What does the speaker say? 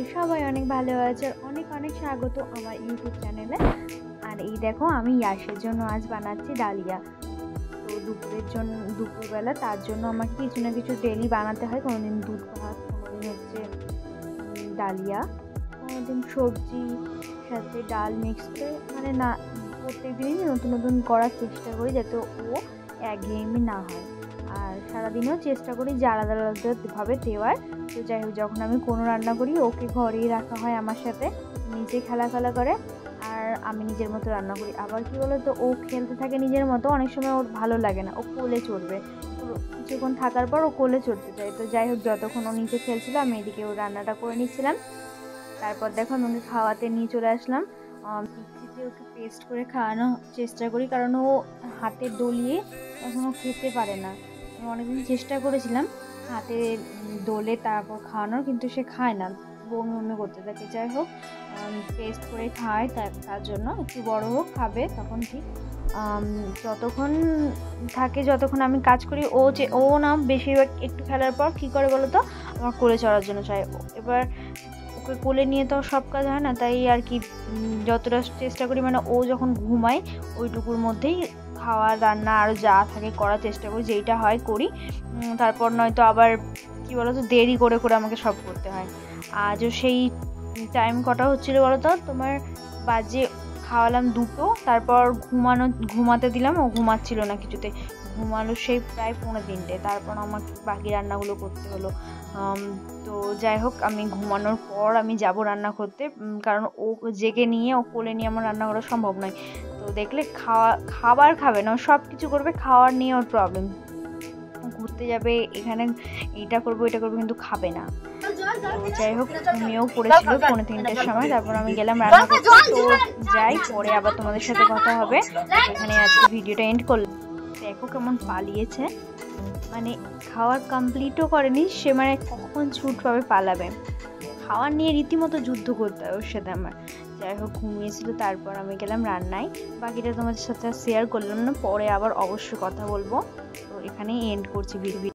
করি সবাই অনেক ভালো আছে। অনেক অনেক স্বাগত আমার ইউটিউব চ্যানেলে। আর এই দেখো আমি ইয়াসের জন্য আজ বানাচ্ছি ডালিয়া। তো দুপুরবেলা তার জন্য আমাকে কিছু না কিছু ডেলি বানাতে হয়। কোনোদিন দুধ ভাত, কোনোদিন হচ্ছে ডালিয়া, কোনোদিন সবজি সাথে ডাল মিক্স করে, মানে না প্রত্যেক দিনই নতুন নতুন করার চেষ্টা করি যাতে ও একঘেয়েমি না হয়। আর সারাদিনেও চেষ্টা করি যে আলাদা আলাদাভাবে দেওয়ার। তো যাই হোক, যখন আমি কোনো রান্না করি ওকে ঘরেই রাখা হয় আমার সাথে, নিজে খেলা করে আর আমি নিজের মতো রান্না করি। আবার কি বলো তো, ও খেলতে থাকে নিজের মতো, অনেক সময় ওর ভালো লাগে না, ও কোলে চড়বে, কিছুক্ষণ থাকার পর ও কোলে চড়তে চায়। তো যাই হোক, যতক্ষণ ও নিচে খেলছিল আমি এদিকে ও রান্নাটা করে নিচ্ছিলাম। তারপর দেখো আমি ওকে খাওয়াতে নিয়ে চলে আসলাম। মিক্সিতে ওকে পেস্ট করে খাওয়ানোর চেষ্টা করি, কারণ ও হাতে দলিয়ে এখনও খেতে পারে না। আমি অনেকদিন চেষ্টা করেছিলাম হাতে দলে তারপর খাওয়ানোর, কিন্তু সে খায় না, বমি করতে থাকে। যাই হোক, পেস্ট করে খাওয়াই, তার জন্য একটু বড় হোক খাবে তখন ঠিক। যতক্ষণ আমি কাজ করি, ও না বেশিরভাগ একটু খেলার পর কী করে বলো তো, আমার কোলে চড়ার জন্য চাই। এবার ওকে কোলে নিয়ে তো সব কাজ হয় না, তাই আর কি যতটা চেষ্টা করি, মানে ও যখন ঘুমায় ওইটুকুর মধ্যেই খাওয়া রান্না আর যা থাকে করার চেষ্টা করি, যেইটা হয় করি। তারপর নয়তো আবার কি বলো তো, দেরি করে আমাকে সব করতে হয়। আজও সেই টাইম কটা হচ্ছিলো বলো তো, তোমার বাজে খাওয়ালাম 2টো, তারপর ঘুমাতে দিলাম, ও ঘুমাচ্ছিল না কিছুতে, ঘুমালো সেই প্রায় 3:45। তারপর আমাকে বাকি রান্নাগুলো করতে হলো। তো যাই হোক, আমি ঘুমানোর পর আমি যাব রান্না করতে, কারণ ও জেগে নিয়ে ও কোলে নিয়ে আমার রান্না করা সম্ভব নয়। তো দেখলে খাবার খাবে না, ও সব কিছু করবে, খাওয়ার নিয়ে ওর প্রবলেম। ঘুরতে যাবে, এখানে এটা করবো কিন্তু খাবে না। তো যাই হোক, ঘুমিয়েও পড়েছিল 3:45-র সময়। তারপর আমি গেলাম রান্না করতে। তো যাই, পরে আবার তোমাদের সাথে কথা হবে। এখানে আজকে ভিডিওটা এন্ড করলাম। দেখো কেমন পালিয়েছে, মানে খাওয়ার কমপ্লিটও করেনি সে, মানে কখন ছুট পাবে পালাবে। খাওয়ার নিয়ে রীতিমতো যুদ্ধ করতে হয় ওর সাথে আমার। যাই হোক, ঘুমিয়েছিল। তারপর আমি গেলাম রান্নায়। বাকিটা তোমাদের সাথে শেয়ার করলাম না, পরে আবার অবশ্যই কথা বলবো। তো এখানেই এন্ড করছি ভিডিও।